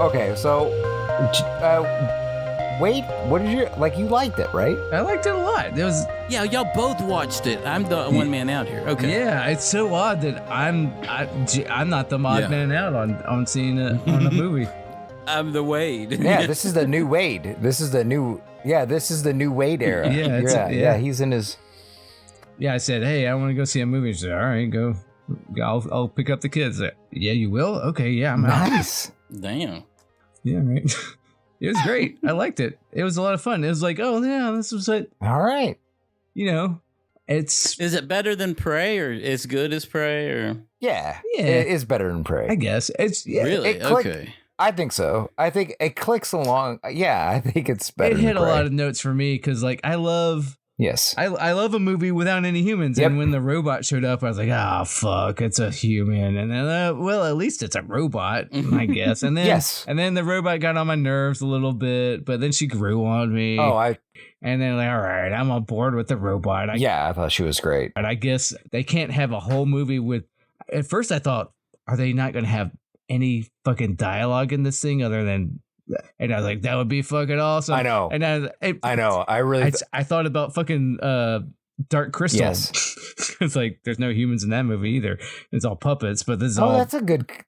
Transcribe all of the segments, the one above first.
Okay, so wait, what did you like? You liked it, right? I liked it a lot. It was Yeah, y'all both watched it. I'm the one man out here. Okay. yeah. It's so odd that I'm not the odd man out on seeing it on a movie. I'm the Wade. Yeah, this is the new Wade. This is the new Wade era. Yeah, he's in his. Yeah, I said, hey, I want to go see a movie. She said, all right, go. I'll pick up the kids. Yeah, you will? Okay, yeah, I'm out. Nice. Damn. Yeah, right. It was great. I liked it. It was a lot of fun. It was like, oh yeah, this was it. All right. You know, Is it better than Prey or as good as Prey or? Yeah, it is better than Prey. I guess it's Really? Okay. I think so. I think it clicks along. Yeah, I think it's better. It hit than a Prey. lot of notes for me because, like, I love Yes. I love a movie without any humans. Yep. And when the robot showed up, I was like, oh, fuck, it's a human. And then, well, at least it's a robot, I guess. And then, Yes. And then the robot got on my nerves a little bit, but then she grew on me. And then, like, all right, I'm on board with the robot. I thought she was great. But I guess they can't have a whole movie with. At first, I thought, are they not going to have any fucking dialogue in this thing other than. And I was like, that would be fucking awesome. I know. And I know. I thought about fucking Dark Crystal. Yes. It's like there's no humans in that movie either. It's all puppets, but this is all.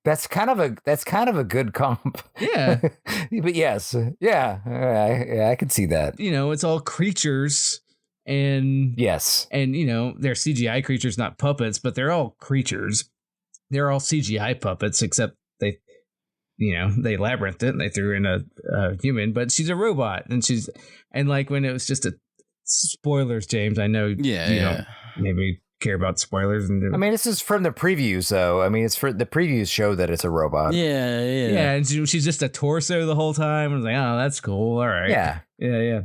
That's kind of a good comp. Yeah. But yes, yeah, I could see that. You know, it's all creatures, and yes, and you know they're CGI creatures, not puppets, but they're all creatures. They're all CGI puppets, except they labyrinthed it and they threw in a human, but she's a robot, and like when it was just a spoilers, James. I know, you don't maybe care about spoilers, and I mean, this is from the previews, though. I mean, it's for the previews show that it's a robot. Yeah, and she's just a torso the whole time. I was like, oh, that's cool. All right, yeah.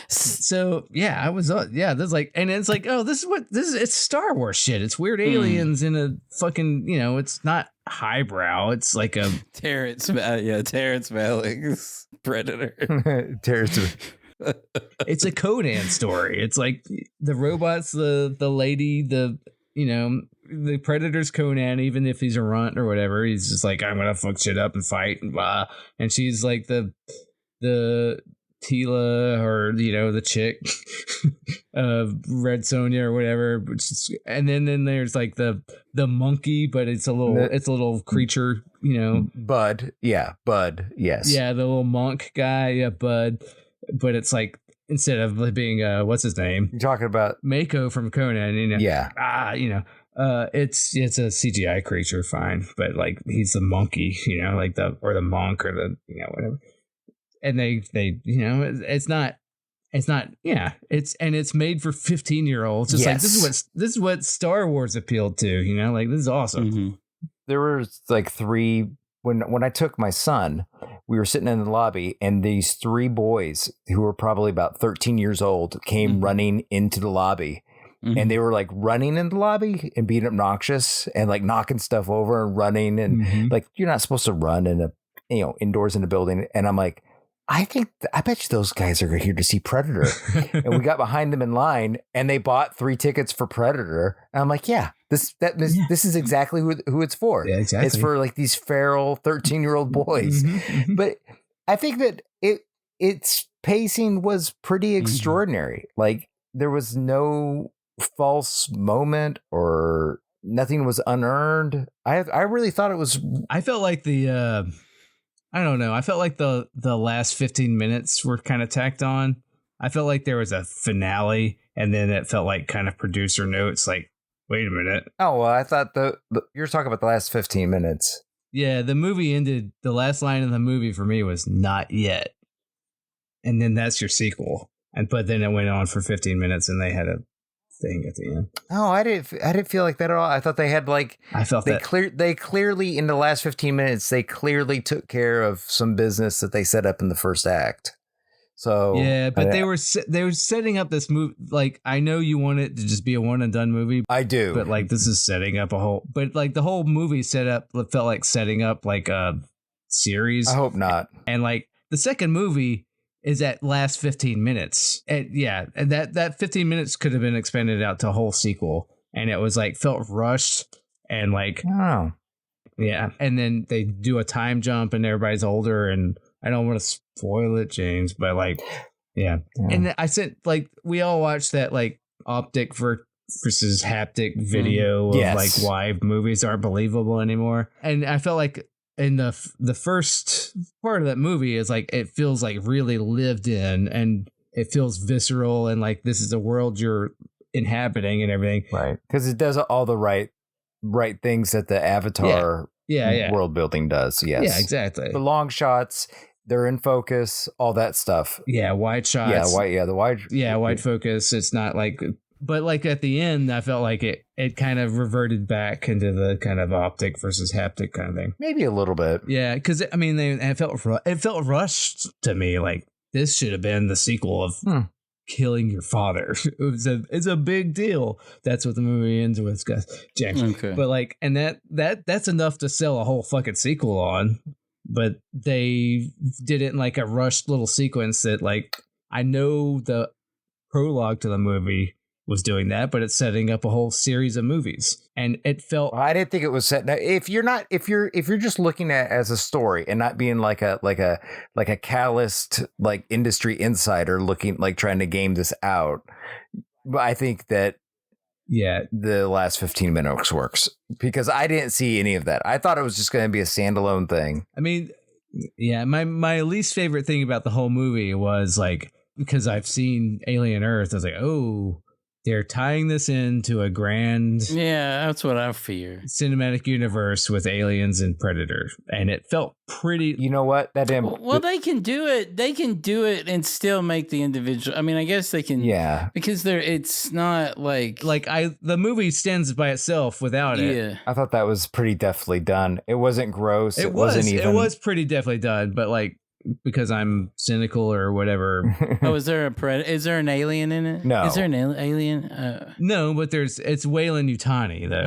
So I was there's like, and it's like, oh, this is it's Star Wars shit. It's weird aliens in a fucking, it's not highbrow. It's like a Terrence Malick's Predator. Terrence. It's a Conan story. It's like the robot's the lady, the Predator's Conan, even if he's a runt or whatever. He's just like, I'm gonna fuck shit up and fight and blah. And she's like the Tila, or the chick, Red Sonja or whatever. And then there's like the monkey, but it's a little creature, Bud, yes, the little monk guy, Bud. But it's like, instead of being what's his name? You're talking about Mako from Conan, Yeah. It's a CGI creature, fine, but like he's the monkey, like the monk or the whatever. And they it's not it's made for 15-year-olds. Just like this is what Star Wars appealed to, like this is awesome. Mm-hmm. There were like three. When I took my son, we were sitting in the lobby, and these three boys who were probably about 13 years old came running into the lobby. Mm-hmm. And they were like running in the lobby and being obnoxious and like knocking stuff over and running. And like, you're not supposed to run in indoors in a building. And I'm like, I bet you those guys are here to see Predator. And we got behind them in line, and they bought 3 tickets for Predator. And I'm like, this is exactly who it's for. Yeah, exactly. It's for like these feral 13-year-old boys. Mm-hmm. But I think that its pacing was pretty extraordinary. Like there was no false moment or nothing was unearned. I really thought it was. I felt like I don't know. I felt like the last 15 minutes were kind of tacked on. I felt like there was a finale, and then it felt like kind of producer notes. Like, wait a minute. Oh, well, I thought you're talking about the last 15 minutes. Yeah, the movie ended. The last line of the movie for me was "not yet," and then that's your sequel. But then it went on for 15 minutes, and they had a thing at the end. Oh, I didn't feel like that at all. I thought they had they clearly in the last 15 minutes they clearly took care of some business that they set up in the first act. So yeah, but they were setting up this movie. Like, I know you want it to just be a one and done movie. I do, but like this is setting up but like the whole movie felt like setting up like a series. I hope not. And like the second movie is at last 15 minutes. And that 15 minutes could have been expanded out to a whole sequel. And it was like felt rushed and like, Yeah. And then they do a time jump and everybody's older, and I don't want to spoil it, James, but like, yeah. And I sent, like, we all watched that, like, optic versus haptic video of like why movies aren't believable anymore. And I felt like in the first part of that movie is like, it feels like really lived in, and it feels visceral, and like this is a world you're inhabiting and everything. Right. Because it does all the right things that the Avatar world building does. Yes. Yeah, exactly. The long shots, they're in focus, all that stuff. Yeah, wide shots. Wide focus. It's not like, but like at the end, I felt like it kind of reverted back into the kind of optic versus haptic kind of thing. Maybe a little bit. Yeah, because I mean, it felt rushed to me. Like this should have been the sequel of killing your father. It's a big deal. That's what the movie ends with, guys. James. Okay. But like, and that's enough to sell a whole fucking sequel on. But they did it in like a rushed little sequence that, like, I know the prologue to the movie was doing that, but it's setting up a whole series of movies, and it felt. I didn't think it was set. Now, if you're just looking at it as a story and not being like a calloused like industry insider looking like trying to game this out, I think that. Yeah, the last 15 minutes works because I didn't see any of that. I thought it was just going to be a standalone thing. I mean, yeah, my least favorite thing about the whole movie was like, because I've seen Alien Earth, I was like, oh, they're tying this into a grand, that's what I fear, cinematic universe with aliens and Predator, and it felt pretty. You know what? That didn't. Well, they can do it. They can do it and still make the individual. I mean, I guess they can. Yeah, because it's not like the movie stands by itself without it. Yeah, I thought that was pretty deftly done. It wasn't gross. It wasn't even. It was pretty deftly done, but like. Because I'm cynical or whatever. Is there is there an alien in it? No. Is there an alien? No, but it's Weyland Yutani though.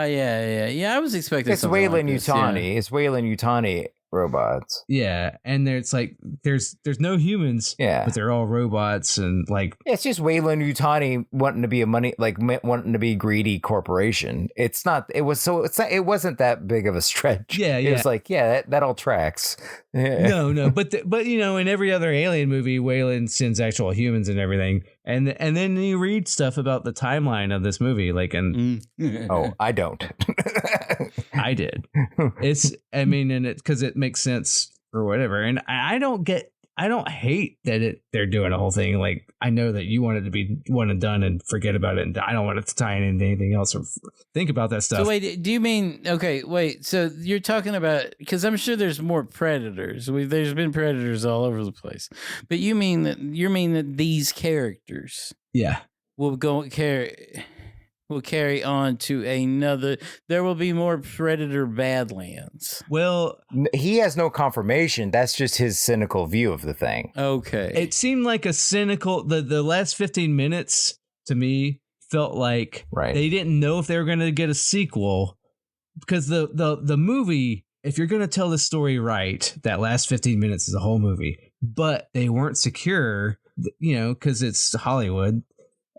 Yeah. I was expecting. It's Weyland Yutani. It's Weyland Yutani robots. Yeah, and it's like there's no humans. Yeah, but they're all robots, and like it's just Weyland Yutani wanting to be wanting to be greedy corporation. It's not. It wasn't that big of a stretch. Yeah. It was like that all tracks. No, but you know, in every other Alien movie, Weyland sends actual humans and everything, and then you read stuff about the timeline of this movie, like oh, I don't. I did. And it because it makes sense or whatever, and I don't hate that they're doing a whole thing. Like, I know that you want it to be one and done and forget about it, and I don't want it to tie into anything else or think about that stuff. So wait, do you mean, okay, wait, so you're talking about, because I'm sure there's more Predators. There's been Predators all over the place. But you mean that these characters will carry on to another. There will be more Predator Badlands. Well, he has no confirmation. That's just his cynical view of the thing. Okay. It seemed like a cynical. The last 15 minutes to me felt like they didn't know if they were going to get a sequel, because the movie, if you're going to tell the story right, that last 15 minutes is a whole movie. But they weren't secure, because it's Hollywood.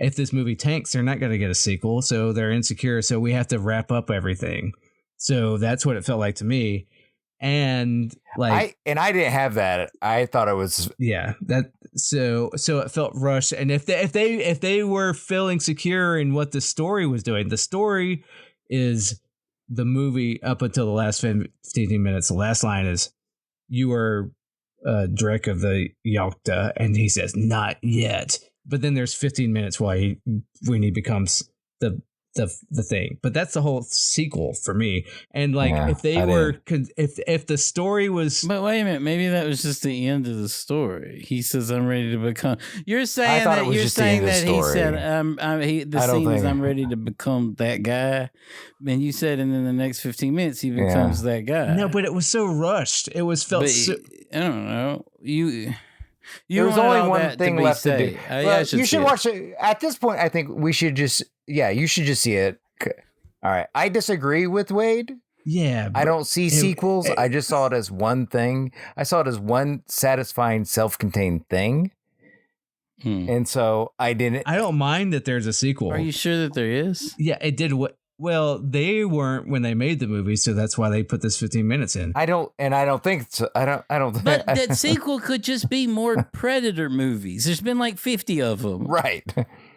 If this movie tanks, they're not going to get a sequel, so they're insecure. So we have to wrap up everything. So that's what it felt like to me. And like, I didn't have that. I thought it was so it felt rushed. And if they were feeling secure in what the story was doing, the story is the movie up until the last 15 minutes. The last line is, "You are Drek of the Yokta," and he says, "Not yet." But then there's 15 minutes when he becomes the thing. But that's the whole sequel for me. And like, if the story was, but wait a minute, maybe that was just the end of the story. He says, "I'm ready to become." You're saying that he said, the scene is, "I'm ready to become that guy," and you said, and then the next 15 minutes he becomes that guy. No, but it was so rushed. It was felt. I don't know. There was only one thing left to do. You should watch it. At this point, I think we should just, you should just see it. All right. I disagree with Wade. Yeah. I don't see sequels. I just saw it as one thing. I saw it as one satisfying, self-contained thing. And so I don't mind that there's a sequel. Are you sure that there is? Yeah, it did Well, they weren't when they made the movie, so that's why they put this 15 minutes in. I don't think so. I don't. But that sequel could just be more Predator movies. There's been like 50 of them, right?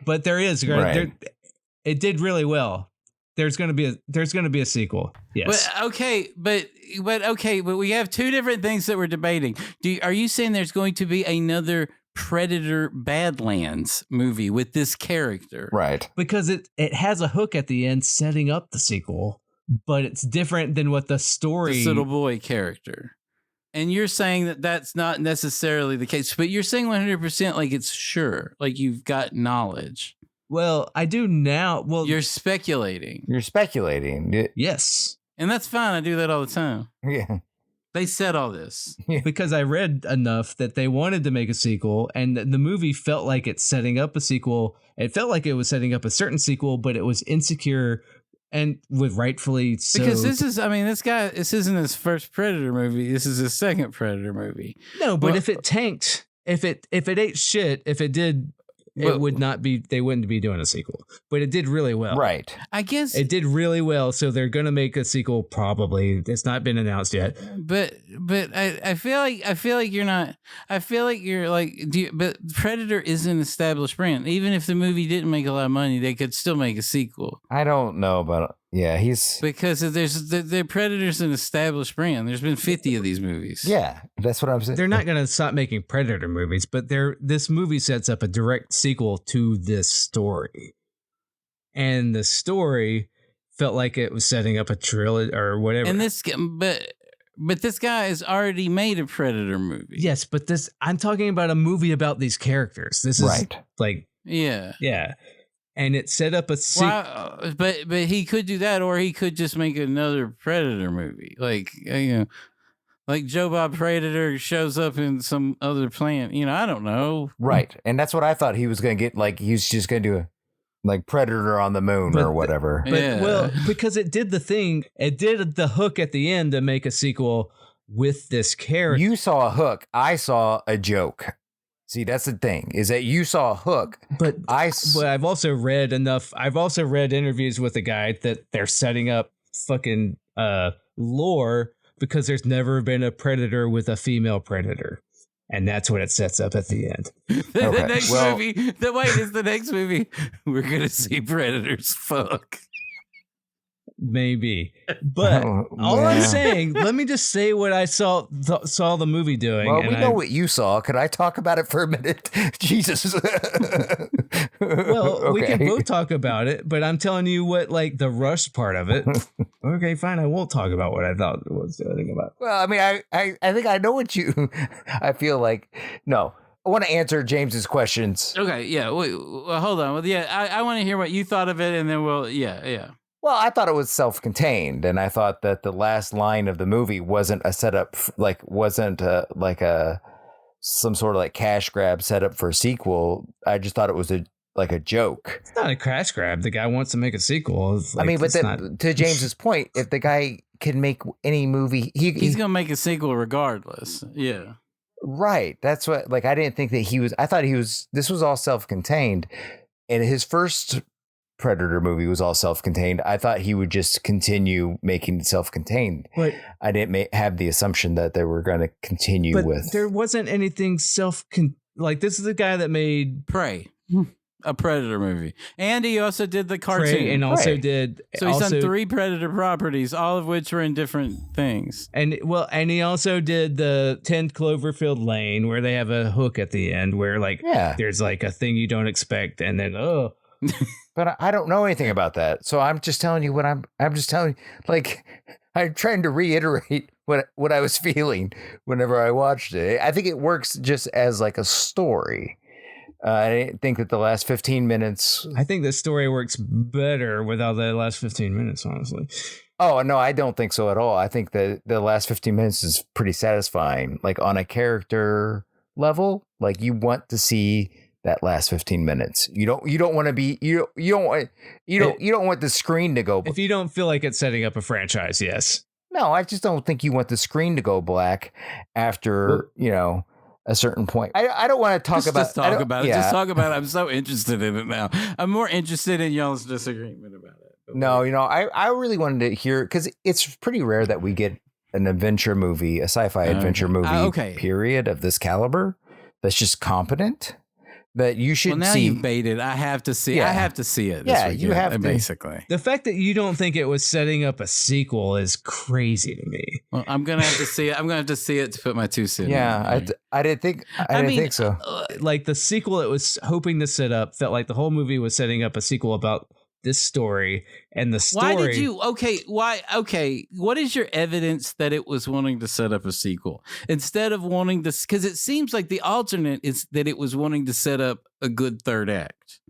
But there is. Right. It did really well. There's going to be a sequel. Yes. But we have two different things that we're debating. Are you saying there's going to be another Predator Badlands movie with this character? Right. Because it has a hook at the end setting up the sequel, but it's different than what the story. This little boy character. And you're saying that that's not necessarily the case, but you're saying 100% like it's sure, like you've got knowledge. Well, I do now. Well, you're speculating. Yes. And that's fine. I do that all the time. Yeah. They said all this. Because I read enough that they wanted to make a sequel, and the movie felt like it's setting up a sequel. It felt like it was setting up a certain sequel, but it was insecure and with rightfully so. Because this isn't his first Predator movie. This is his second Predator movie. No, but if it tanked, if it ate shit, if it did, it would not be. They wouldn't be doing a sequel. But it did really well. Right. I guess it did really well. So they're going to make a sequel. Probably. It's not been announced yet. But I feel like you're not. I feel like you're like. But Predator is an established brand. Even if the movie didn't make a lot of money, they could still make a sequel. I don't know about. Yeah, because the Predator's an established brand. There's been 50 of these movies. Yeah, that's what I'm saying. They're not going to stop making Predator movies, but this movie sets up a direct sequel to this story, and the story felt like it was setting up a trilogy or whatever. And but this guy has already made a Predator movie. Yes, but I'm talking about a movie about these characters. This is right. Like yeah. And it set up a sequel. But he could do that, or he could just make another Predator movie. Like, like Joe Bob Predator shows up in some other planet. I don't know. Right. And that's what I thought he was going to get. Like, he was just going to do like Predator on the moon or whatever. Well, because it did the thing. It did the hook at the end to make a sequel with this character. You saw a hook. I saw a joke. See, that's the thing, is that you saw a hook, but I've also read enough. I've also read interviews with a guy that they're setting up fucking lore because there's never been a Predator with a female Predator. And that's what it sets up at the end. The next movie, we're going to see Predators fuck. Maybe, but all I'm saying, let me just say what I saw the movie doing. Well, we know what you saw. Could I talk about it for a minute? Jesus. Well, we can both talk about it, but I'm telling you what, like the rush part of it. Okay, fine. I won't talk about what I thought it was doing about. Well, I mean, I think I know what you. I feel like no. I want to answer James's questions. Okay, yeah. Well, hold on. Well, yeah, I want to hear what you thought of it, and then yeah. Well, I thought it was self-contained, and I thought that the last line of the movie wasn't a setup, wasn't some sort of like cash grab setup for a sequel. I just thought it was a joke. It's not a cash grab. The guy wants to make a sequel. To James's point, if the guy can make any movie, he's gonna make a sequel regardless. Yeah, right. That's what. Like, I didn't think that he was. I thought he was. This was all self-contained, and his first Predator movie was all self-contained. I thought he would just continue making it self-contained. But I didn't have the assumption that they were going to continue with. There wasn't anything like this is the guy that made Prey, a Predator movie, and he also did the cartoon, Prey, and also did. So he's done 3 Predator properties, all of which were in different things. And he also did the 10 Cloverfield Lane, where they have a hook at the end, where there's like a thing you don't expect, and then But I don't know anything about that. So I'm just telling you what I'm just telling you, like, I'm trying to reiterate what I was feeling whenever I watched it. I think it works just as like a story. I didn't think that the last 15 minutes. I think the story works better without the last 15 minutes, honestly. Oh, no, I don't think so at all. I think that the last 15 minutes is pretty satisfying. Like on a character level, like you want to see that last 15 minutes. You don't want to be you don't want the screen to go. If you don't feel like it's setting up a franchise, yes. No, I just don't think you want the screen to go black after a certain point. I don't want to talk about. Just talk about it. Just talk about it. I'm so interested in it now. I'm more interested in y'all's disagreement about it. No, I really wanted to hear, because it's pretty rare that we get an adventure movie, a sci-fi adventure movie, period, of this caliber that's just competent. That you should now see. You've baited. I have to see. Yeah. I have to see it. Yeah, you have to. Basically. The fact that you don't think it was setting up a sequel is crazy to me. Well, I'm gonna have to see it. I'm gonna have to see it to put my 2 cents. Yeah, I didn't think. I didn't think so. Like the sequel it was hoping to set up felt like the whole movie was setting up a sequel about this story, and the story. Why did you? Okay. What is your evidence that it was wanting to set up a sequel instead of wanting to? Because it seems like the alternate is that it was wanting to set up a good third act,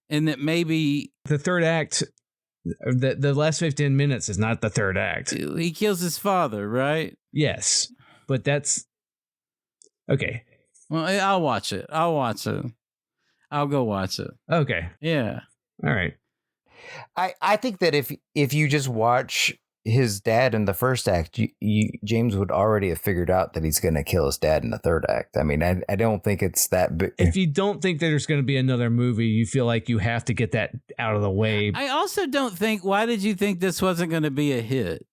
and that maybe the third act, the last 15 minutes is not the third act. He kills his father, right? Yes, but that's okay. Well, I'll watch it. I'll go watch it. Okay. Yeah. All right. I think that if you just watch his dad in the first act, James would already have figured out that he's going to kill his dad in the third act. I mean, I don't think it's that big. If you don't think that there's going to be another movie, you feel like you have to get that out of the way. I also don't think. Why did you think this wasn't going to be a hit?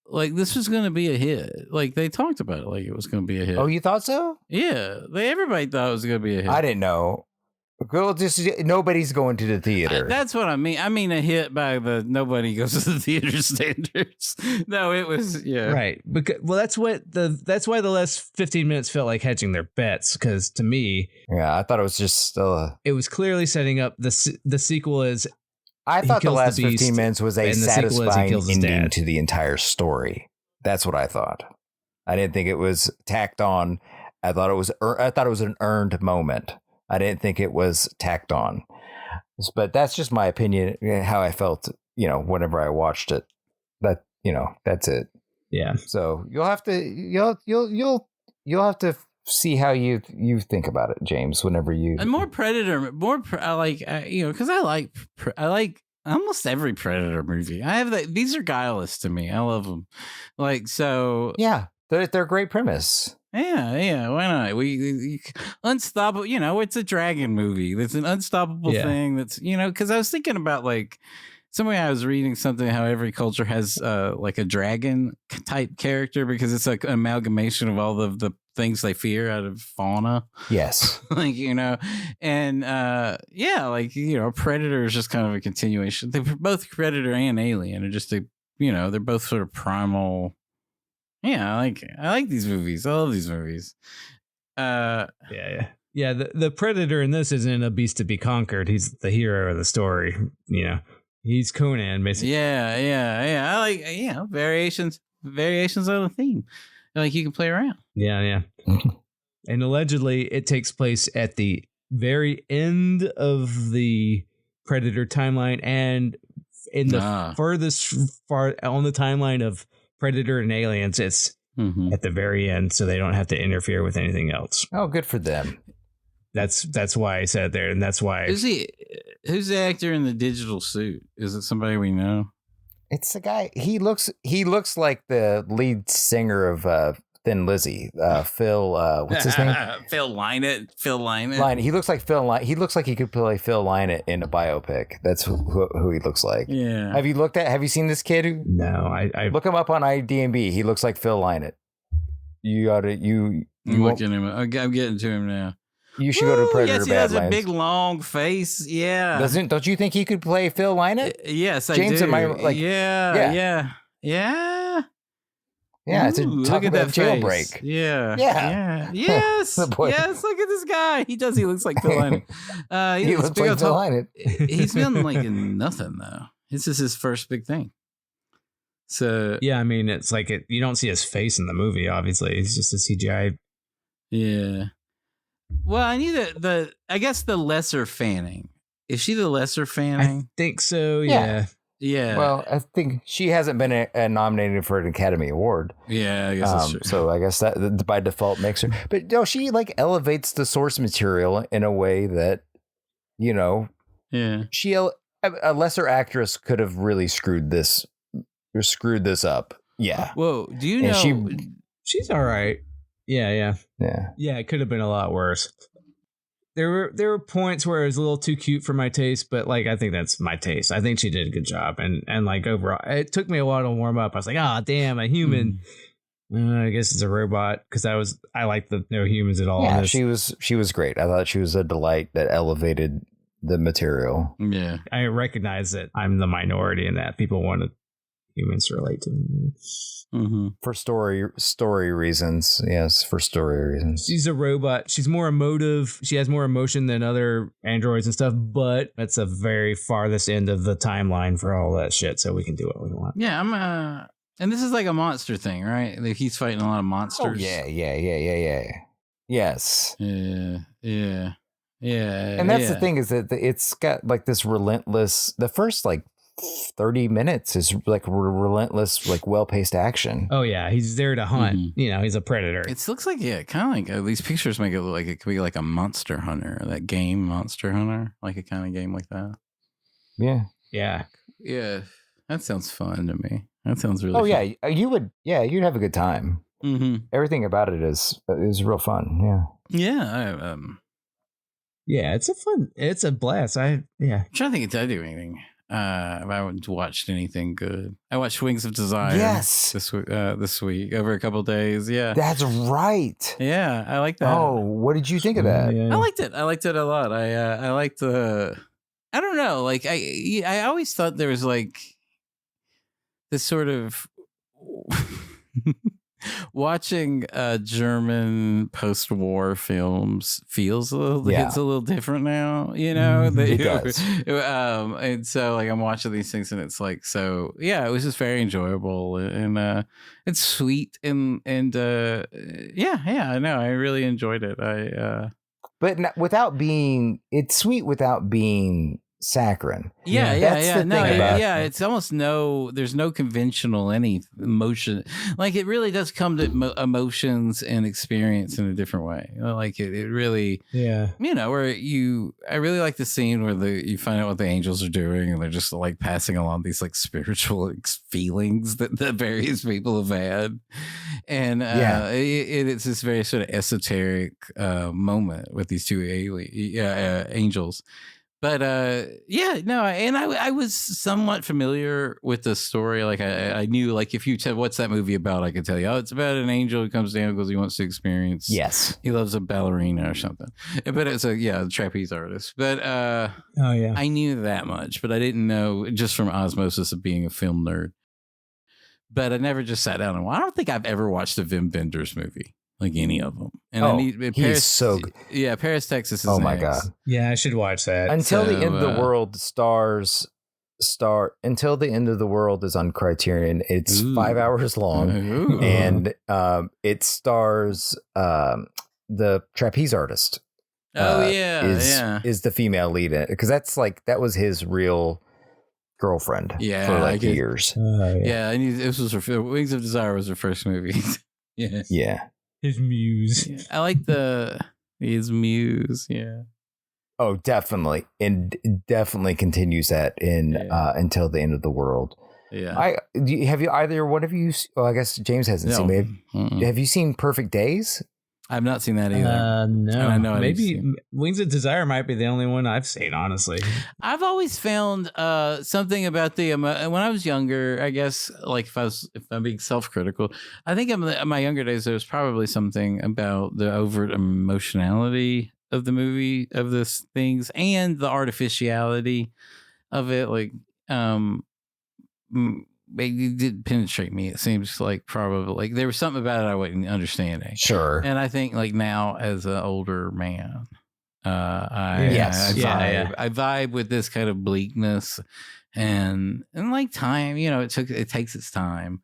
Like, this was going to be a hit. Like, they talked about it like it was going to be a hit. Oh, you thought so? Yeah. Everybody thought it was going to be a hit. I didn't know. Girl, just nobody's going to the theater. That's what I mean. I mean a hit by the nobody goes to the theater standards. No, it was right. Because that's why the last 15 minutes felt like hedging their bets. Because to me, I thought it was just it was clearly setting up the sequel is. I thought the last 15 minutes was a satisfying ending to the entire story. That's what I thought. I didn't think it was tacked on. I thought it was an earned moment. I didn't think it was tacked on, but that's just my opinion. How I felt, whenever I watched it. That's it. Yeah. So you'll have to see how you think about it, James. Whenever you and more Predator, I like because I like almost every Predator movie. I have these are guileless to me. I love them. Like so. Yeah, they're a great premise. Yeah. Why not? We unstoppable. It's a dragon movie. It's an unstoppable thing. That's because I was thinking about like somewhere I was reading something how every culture has like a dragon type character because it's like an amalgamation of all of the things they fear out of fauna. Yes, and Predator is just kind of a continuation. They're both Predator and Alien are just they're both sort of primal. Yeah, I like these movies. I love these movies. Yeah. The Predator in this isn't a beast to be conquered. He's the hero of the story. He's Conan, basically. Yeah. I like variations on the theme. Like you can play around. Yeah. And allegedly, it takes place at the very end of the Predator timeline and in the furthest far on the timeline of Predator and Aliens, it's at the very end, so they don't have to interfere with anything else. Oh, good for them. That's why I said it there, and that's why. Who's the actor in the digital suit? Is it somebody we know? It's the guy. He looks like the lead singer of Thin Lizzy. Phil. What's his name? Phil Lynott. He looks like Phil Lynott. He looks like he could play Phil Lynott in a biopic. That's who he looks like. Yeah. Have you seen this kid? No. I look him up on IMDb. He looks like Phil Lynott. You ought to. I'm looking him. I'm getting to him now. You should go to Predator Badlands. Yes, he has a big long face. Yeah. Don't you think he could play Phil Lynott? Yes, James, I do. Yeah. Yeah, it's talk about jailbreak. Yeah. Yes. Yes, look at this guy. He looks like Phil Lynott. He looks like Phil Lynott. He's been like in nothing though. This is his first big thing. So yeah, I mean, it's like you don't see his face in the movie. Obviously, it's just a CGI. Yeah. Well, I knew I guess the lesser Fanning. Is she the lesser Fanning? I think so. Yeah. Well, I think she hasn't been nominated for an Academy Award. Yeah, I guess that's true. So I guess that by default makes her. But no, she like elevates the source material in a way that, a lesser actress could have really screwed this up. Yeah. Whoa, do you know? She's all right. Yeah. It could have been a lot worse. There were points where it was a little too cute for my taste, but like I think that's my taste. I think she did a good job, and like overall, it took me a while to warm up. I was like, ah, damn, a human. I guess it's a robot because I like the no humans at all. Yeah, she was great. I thought she was a delight that elevated the material. Yeah, I recognize that I'm the minority in that people wanted humans to relate to me. Mm-hmm. For story reasons. Yes, for story reasons. She's a robot. She's more emotive. She has more emotion than other androids and stuff, but that's a very farthest end of the timeline for all that shit, so we can do what we want. Yeah, and this is like a monster thing, right? Like he's fighting a lot of monsters. Oh, yeah. Yes. Yeah. And that's the thing is that it's got like this relentless, the first like 30 minutes is like relentless, like well-paced action. Oh yeah, he's there to hunt. Mm-hmm. You know, he's a predator. It looks like kind of like these pictures make it look like it could be like a Monster Hunter, that game Monster Hunter, like a kind of game like that. Yeah. That sounds fun to me. That sounds really. Fun. You'd have a good time. Mm-hmm. Everything about it is real fun. Yeah. Yeah, it's a blast. I'm trying to think if I do anything. If I haven't watched anything good, I watched Wings of Desire. Yes, this week over a couple of days. Yeah, that's right. Yeah, I like that. Oh, what did you think of that? I liked it. I liked it a lot. I liked the. I don't know. Like I always thought there was like this sort of. Watching German post-war films feels a little. It's a little different now, you know. It does. And so, like, I'm watching these things, and it's like, so yeah, it was just very enjoyable, and it's sweet, and I know I really enjoyed it. But without being, it's sweet without being saccharine. It's almost there's no conventional any emotion. Like it really does come to emotions and experience in a different way. Like it really, where I really like the scene where you find out what the angels are doing, and they're just like passing along these like spiritual feelings that various people have had, and it's this very sort of esoteric moment with these two angels. But I was somewhat familiar with the story. Like I knew, like if you tell what's that movie about, I could tell you. Oh, it's about an angel who comes down because he wants to experience. Yes, he loves a ballerina or something. But it's a trapeze artist. But I knew that much, but I didn't know just from osmosis of being a film nerd. But I never just sat down and I don't think I've ever watched a Wim Wenders movie. Like any of them. And he's so good. Yeah, Paris, Texas is oh my God. Yeah, I should watch that. Until the End of the World Until the End of the World is on Criterion. It's 5 hours long. And it stars the trapeze artist. Is the female lead in it. Because that was his real girlfriend for like years. And this was Wings of Desire was her first movie. Yeah. His muse. Yeah. I like his muse. Yeah. Oh, definitely. And definitely continues that in Until the End of the World. Yeah. Have you either one of you? Well, I guess James hasn't seen it. Have you seen Perfect Days? I've not seen that either. No. I know maybe Wings of Desire might be the only one I've seen, honestly. I've always found something about when I was younger, I guess, like if I'm being self-critical, I think in my younger days, there was probably something about the overt emotionality of the movie, of this things, and the artificiality of it. Like, it did penetrate me. It seems like probably like there was something about it I wasn't understanding. Sure. And I think like now as an older man, I vibe with this kind of bleakness and like time, it takes its time.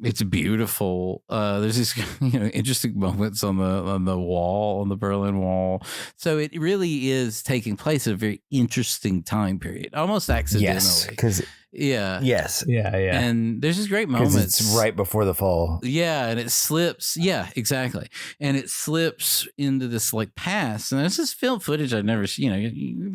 It's beautiful. There's these interesting moments on the wall, on the Berlin Wall. So it really is taking place at a very interesting time period, almost accidentally. Yes, because Yeah. Yes. Yeah. And there's just great moments. It's right before the fall. Yeah, and it slips. Yeah, exactly. And it slips into this like past. And there's this film footage I've never seen.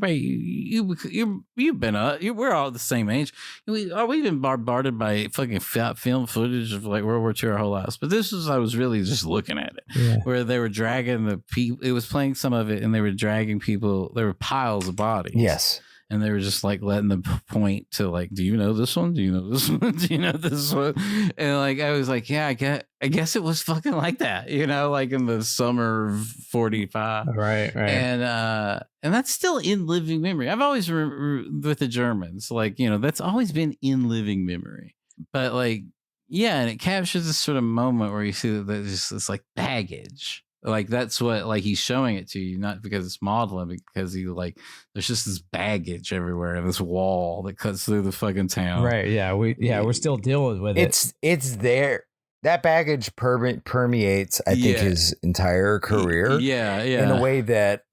You've been up. We're all the same age. We've been bombarded by fucking film footage of like World War II our whole lives. But I was really just looking at it, where they were dragging the people. It was playing some of it, and they were dragging people. There were piles of bodies. Yes. And they were just like letting them point to like, do you know this one? Do you know this one? Do you know this one? And like, I was like, yeah, I guess it was fucking like that, like in the summer of 45. Right. And that's still in living memory. I've always, with the Germans, like, that's always been in living memory. But like, yeah, and it captures this sort of moment where you see that there's just this like baggage. Like that's what like he's showing it to you, not because it's modeling, because there's just this baggage everywhere and this wall that cuts through the fucking town. Right. Yeah. We're still dealing with it. It's there. That baggage permeates, I think, his entire career. Yeah. In a way that.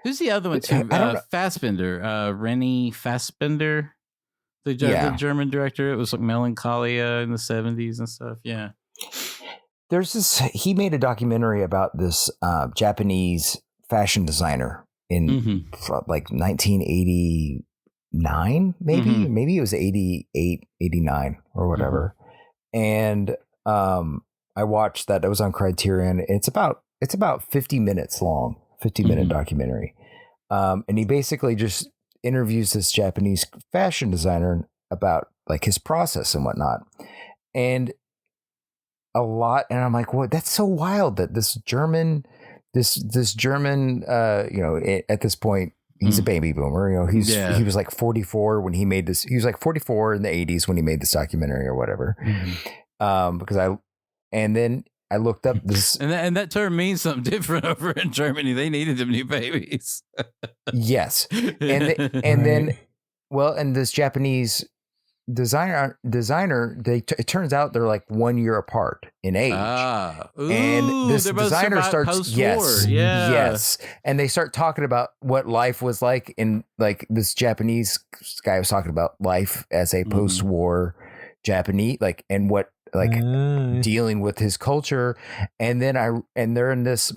Who's the other one too? Fassbinder, Rennie Fassbinder, the German director. It was like Melancholia in the 70s and stuff. Yeah. He made a documentary about this Japanese fashion designer in like 1989, maybe it was 88, 89 or whatever. And I watched that. It was on Criterion. It's about 50 minutes long, 50-minute documentary. And he basically just interviews this Japanese fashion designer about like his process and whatnot. And a lot, and I'm like, what? That's so wild that this German, at this point, he's a baby boomer. He was like 44 when he made this. He was like 44 in the 80s when he made this documentary or whatever. Then I looked up this, and that term means something different over in Germany. They needed them new babies. Yes, and this Japanese designer it turns out they're like 1 year apart in age. And this designer starts yes, and they start talking about what life was like in like this Japanese guy was talking about life as a post-war Japanese, like, and what like dealing with his culture. And then they're in this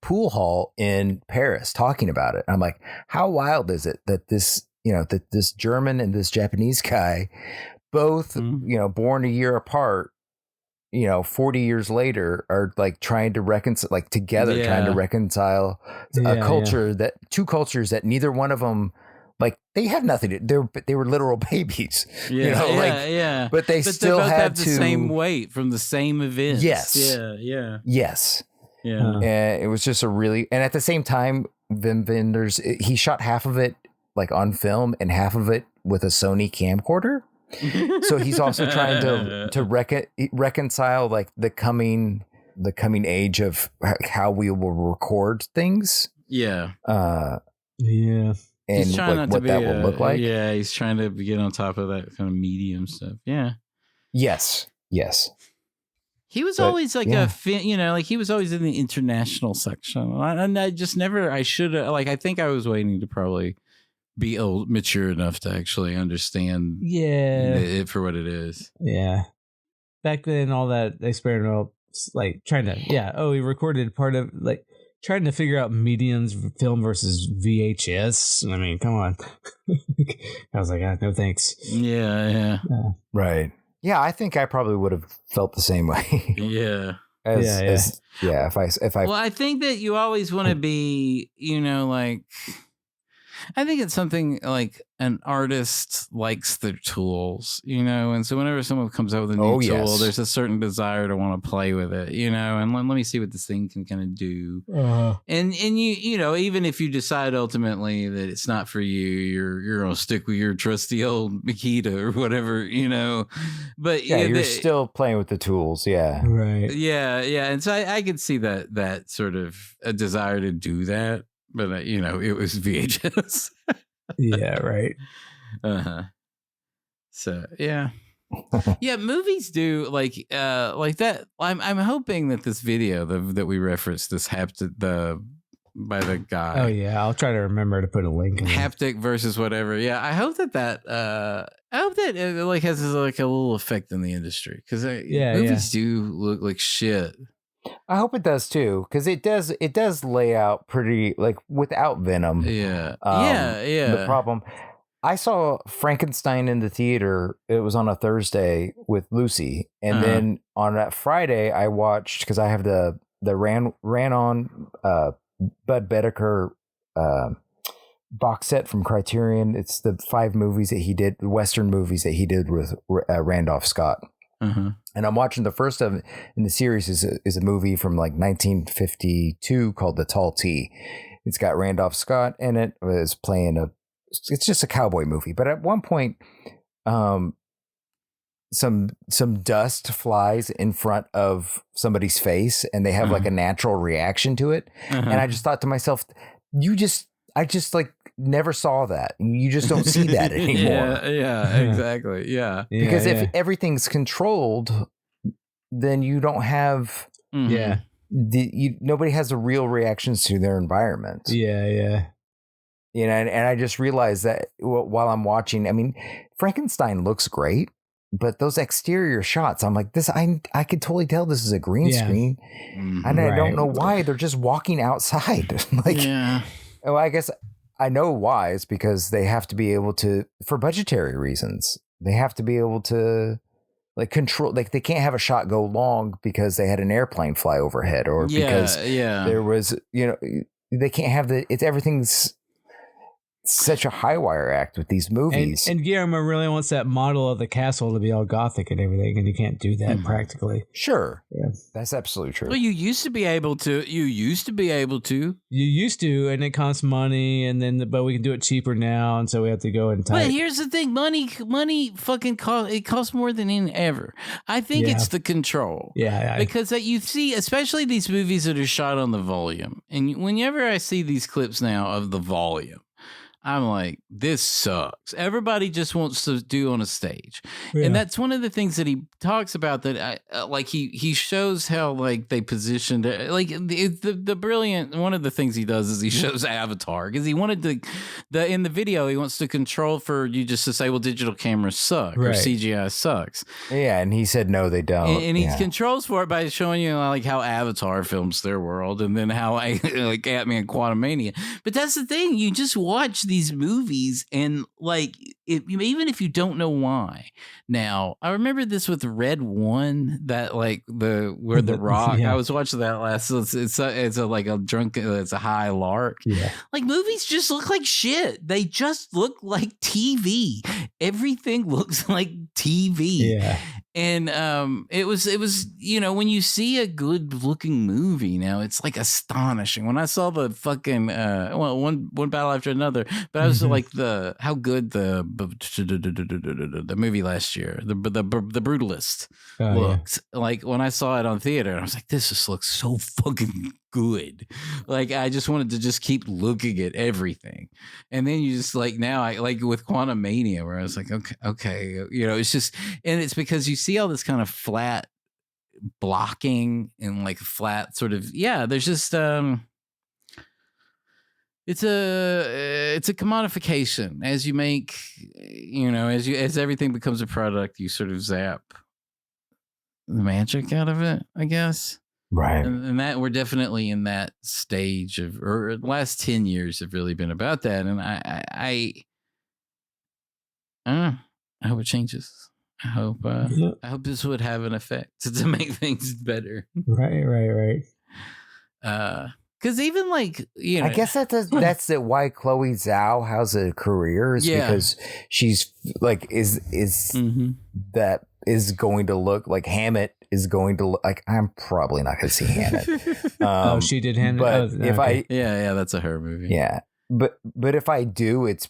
pool hall in Paris talking about it. I'm like, how wild is it that this German and this Japanese guy, both, born a year apart, 40 years later, are like trying to reconcile, like together, trying to reconcile two cultures that neither one of them, like they had nothing to, they were literal babies, but they still both had have the same weight from the same events. Yes. Yes. And it was just and at the same time, Wim Wenders, he shot half of it like on film and half of it with a Sony camcorder. So he's also trying to reconcile like the coming age of how we will record things. Yeah. And he's trying what that will look like. Yeah, he's trying to get on top of that kind of medium stuff. Yeah. Yes. He was always like he was always in the international section. And I just never, I think I was waiting to probably be mature enough to actually understand it for what it is. Yeah. Back then, all that experimental, like trying to, he recorded part of, like, trying to figure out mediums, film versus VHS. I mean, come on. I was like, no thanks. Yeah. Right. Yeah, I think I probably would have felt the same way. Yeah. If I. Well, I think that you always want to be, like, I think it's something like an artist likes their tools, and so whenever someone comes out with a new tool, there's a certain desire to want to play with it, and let me see what this thing can kind of do. And you even if you decide ultimately that it's not for you, you're gonna stick with your trusty old Makita or whatever, but you're still playing with the tools. Right. And so I could see that sort of a desire to do that. But, it was VHS. Yeah, right. So, yeah. Yeah, movies do like that. I'm hoping that this video that we referenced, the by the guy. Oh yeah, I'll try to remember to put a link. Haptic versus whatever. Yeah, I hope that it like has like a little effect in the industry because movies do look like shit. I hope it does too, because it does lay out pretty, like, without Venom. Yeah. The problem, I saw Frankenstein in the theater. It was on a Thursday with Lucy, and then on that Friday I watched, because I have the ran on Bud Bedecker box set from Criterion. It's the 5 movies that he did, the Western movies that he did with Randolph Scott. And I'm watching the first of it in the series is a movie from like 1952 called The Tall T. It's got Randolph Scott in it. It's playing it's just a cowboy movie. But at one point, some dust flies in front of somebody's face, and they have like a natural reaction to it. And I just thought to myself, I just like never saw that. You just don't see that anymore. Yeah, exactly. Yeah. Because if everything's controlled, then you don't have nobody has the real reactions to their environment. Yeah. You know, and I just realized that while I'm watching, I mean, Frankenstein looks great, but those exterior shots, I'm like, I could totally tell this is a green screen. And I don't know why. They're just walking outside. Well, I guess I know why. It's because they have to be able to, for budgetary reasons, they have to be able to like control, like they can't have a shot go long because they had an airplane fly overhead, or because there was, you know, they can't have everything's such a high wire act with these movies. And Guillermo really wants that model of the castle to be all gothic and everything, and you can't do that practically. Sure. Yeah. That's absolutely true. Well, you used to be able to. You used to, and it costs money, and then but we can do it cheaper now, and so we have to go and type. But here's the thing, money fucking costs more than in ever. I think it's the control. Yeah. Because you see, especially these movies that are shot on the volume, and whenever I see these clips now of the volume, I'm like, this sucks. Everybody just wants to do on a stage. Yeah. And that's one of the things that he talks about, that like he shows how like they positioned it. Like the brilliant, one of the things he does is he shows Avatar, because he wanted to, in the video, he wants to control for you just to say, well, digital cameras suck or CGI sucks. Yeah. And he said, no, they don't. And he controls for it by showing you like how Avatar films their world, and then how like Ant-Man Quantumania. But that's the thing. You just watch these movies, and like even if you don't know why. Now I remember this with Red One, that like the Rock. I was watching that last. It's a high lark. Yeah, like movies just look like shit. They just look like TV. Everything looks like TV. Yeah. And it was you know, when you see a good looking movie now, it's like astonishing. When I saw the fucking one battle after another, but I was like how good the movie last year, the Brutalist looked. Like when I saw it on theater, I was like, this just looks so fucking good. Like I just wanted to just keep looking at everything. And then you just like, now I like with Quantumania, where I was like, okay, you know, it's just, and it's because you see all this kind of flat blocking and like flat sort of, there's just it's a commodification. As you make, you know, as everything becomes a product, you sort of zap the magic out of it, I guess. Right. And that we're definitely in that stage of, or the last 10 years have really been about that. And I hope it changes. I hope this would have an effect to make things better. Right. Because even like, you know, I guess that's why Chloe Zhao has a career, is because she's like that is going to look like Hammett is going to look like. I'm probably not going to see Hammett. She did Hammett. But that's a her movie. Yeah, But if I do, it's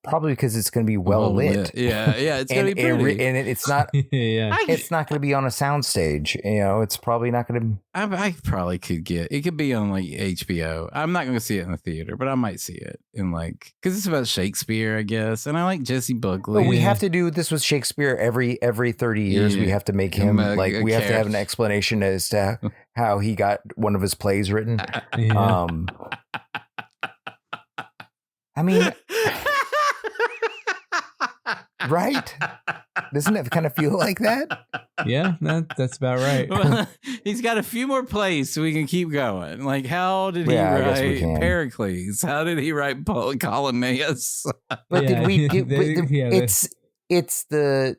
probably because it's going to be well lit. Yeah, it's going to be pretty. And it's not. It's not going to be on a soundstage. It's probably not going to. I probably could get it. Could be on like HBO. I'm not going to see it in the theater, but I might see it in because it's about Shakespeare, I guess. And I like Jesse Buckley. But we have to do this with Shakespeare every 30 years. We have to make him we have to have an explanation as to how he got one of his plays written. I mean, right? Doesn't it kind of feel like that? Yeah, that's about right. Well, he's got a few more plays, so we can keep going. Like, how did he write Pericles? How did he write Ptolemaeus? But did we? It's the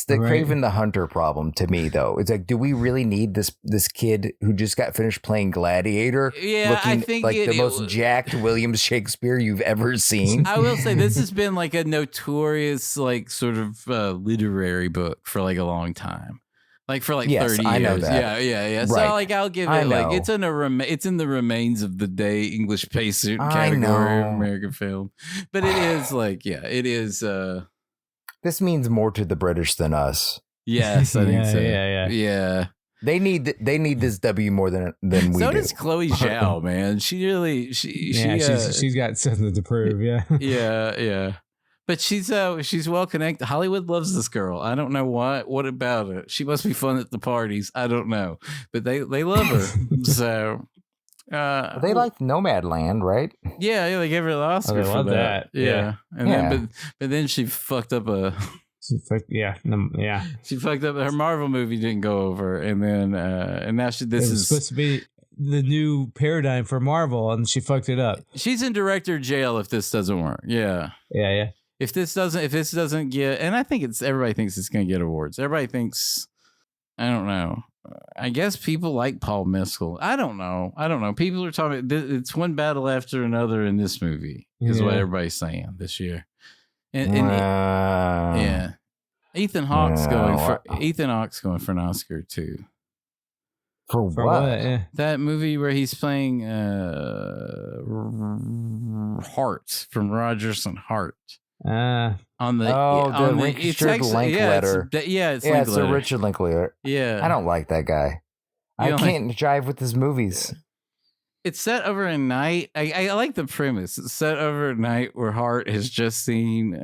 Craven the Hunter problem to me, though. It's like, do we really need this kid who just got finished playing Gladiator, looking like the most jacked William Shakespeare you've ever seen? I will say this has been like a notorious sort of literary book for like a long time, like for 30 years. I know that. Yeah. Right. So I'll give it it's in the remains of the day English paysuit category of American film, but it is it is. This means more to the British than us. Yes, I think so. Yeah. They need this W more than we do. So does Chloe Zhao, man. She's got something to prove. Yeah. Yeah. But she's well connected. Hollywood loves this girl. I don't know what about it. She must be fun at the parties. I don't know, but they love her. So. They liked Nomadland, right? Yeah, they gave her the Oscar for that. Yeah. And then she fucked up She fucked up. Her Marvel movie didn't go over, and then and now this is supposed to be the new paradigm for Marvel, and she fucked it up. She's in director jail if this doesn't work. Yeah. If this doesn't get, and I think everybody thinks it's going to get awards. Everybody thinks, I don't know. I guess people like Paul Mescal. I don't know. People are talking. It's one battle after another in this movie. Is what everybody's saying this year. And Ethan Hawke's going for an Oscar too. For what? Yeah. That movie where he's playing Hart from Rodgers and Hart. On the Richard Linklater. It's a Richard Linklater. Yeah, I don't like that guy. I can't jive with his movies. It's set over a night. I like the premise. It's set over a night where Hart has just seen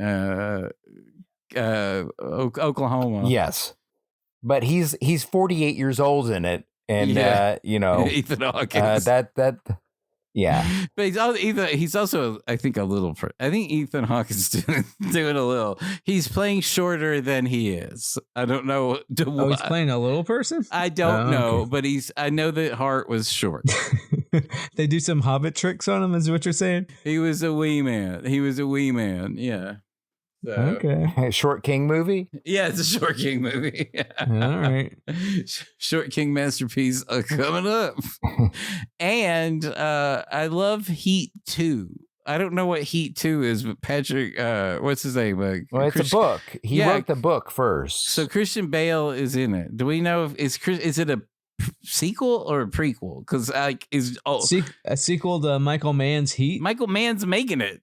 Oklahoma. Yes, but he's 48 years old in it, and Ethan Hawke. Yeah, but he's also I think a little. I think Ethan Hawke is doing a little. He's playing shorter than he is. I don't know. He's playing a little person. I don't know, but I know that Hart was short. They do some Hobbit tricks on him, is what you're saying? He was a wee man. Yeah. So. Okay. Short King movie? Yeah, it's a Short King movie. All right. Short King masterpiece coming up. And I love Heat 2. I don't know what Heat 2 is, but Patrick, what's his name? It's a book. He wrote the book first. So Christian Bale is in it. Do we know is it a sequel or a prequel? Because a sequel to Michael Mann's Heat. Michael Mann's making it.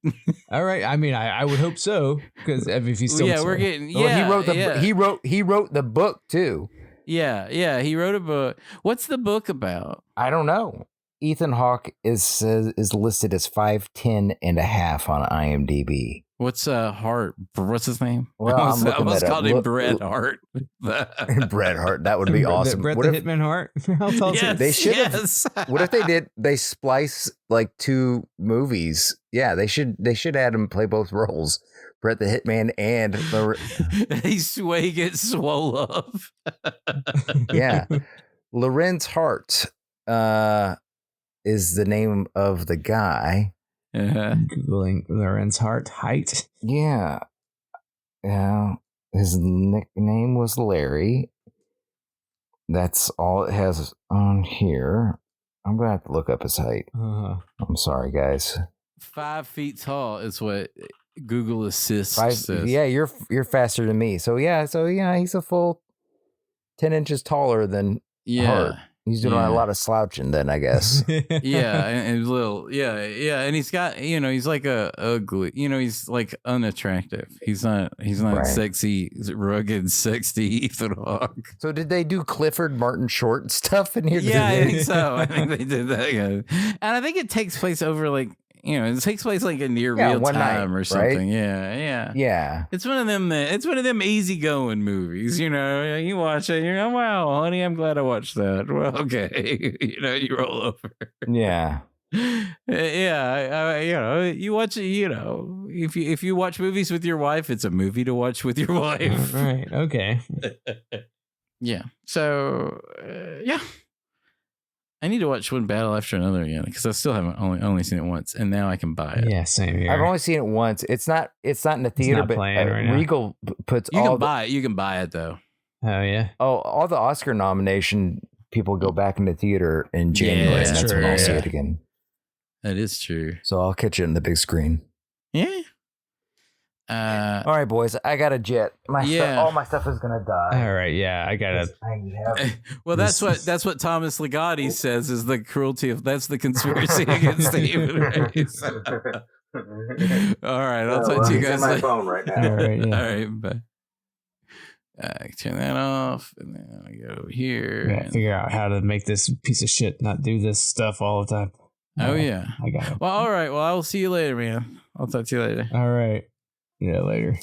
All right. I mean, I would hope so because if he's still we're getting he wrote the book too. Yeah. He wrote a book. What's the book about? I don't know. Ethan Hawke is listed as 5'10" and a half on IMDb. What's Hart? What's his name? Well, I almost called him Bret Hart. Bret Hart. That would be awesome. Bret the Hitman Hart. How tall is they should have. What if they did? They splice like two movies. Yeah, they should add him play both roles. Bret the Hitman and he gets swole up. Yeah, Lorenz Hart is the name of the guy. Googling Lorenz Hart height. Yeah. His nickname was Larry. That's all it has on here. I'm gonna have to look up his height. I'm sorry, guys. 5 feet tall is what Google Assist says. Yeah, you're faster than me. So he's a full 10 inches taller than Hart. He's doing a lot of slouching then, I guess. Yeah, and and he's got, he's like a ugly, he's like unattractive. He's not sexy, rugged, sexy Ethan Hawke. So did they do Clifford Martin Short stuff in here? Yeah, I think so. I think they did that. Yeah. And I think it takes place over like, it takes place like in near real time night, or something. Right? Yeah. It's one of them easygoing movies. You watch it, you're like, wow, honey, I'm glad I watched that. Well, okay, you roll over. Yeah. You watch it. If you watch movies with your wife, it's a movie to watch with your wife. Right. Okay. Yeah. So I need to watch one battle after another again because I still haven't only seen it once, and now I can buy it. Yeah, same here. I've only seen it once. It's not in the theater, but right Regal puts you can buy it. You can buy it though. Oh yeah. Oh, all the Oscar nomination people go back into theater in January. Yeah, that's when I'll see it again. That is true. So I'll catch it in the big screen. Yeah. All right, boys. I got a jet. All my stuff is gonna die. All right, yeah, I gotta. Well, that's what Thomas Ligotti says is the cruelty of that's the conspiracy against the human race. All right, I'll talk to you guys. My phone right now. All right, yeah. All right, bye. Turn that off, and then I go here. Yeah, figure out how to make this piece of shit not do this stuff all the time. Oh yeah, I got it. Well, all right. Well, I will see you later, man. I'll talk to you later. All right. Yeah, later.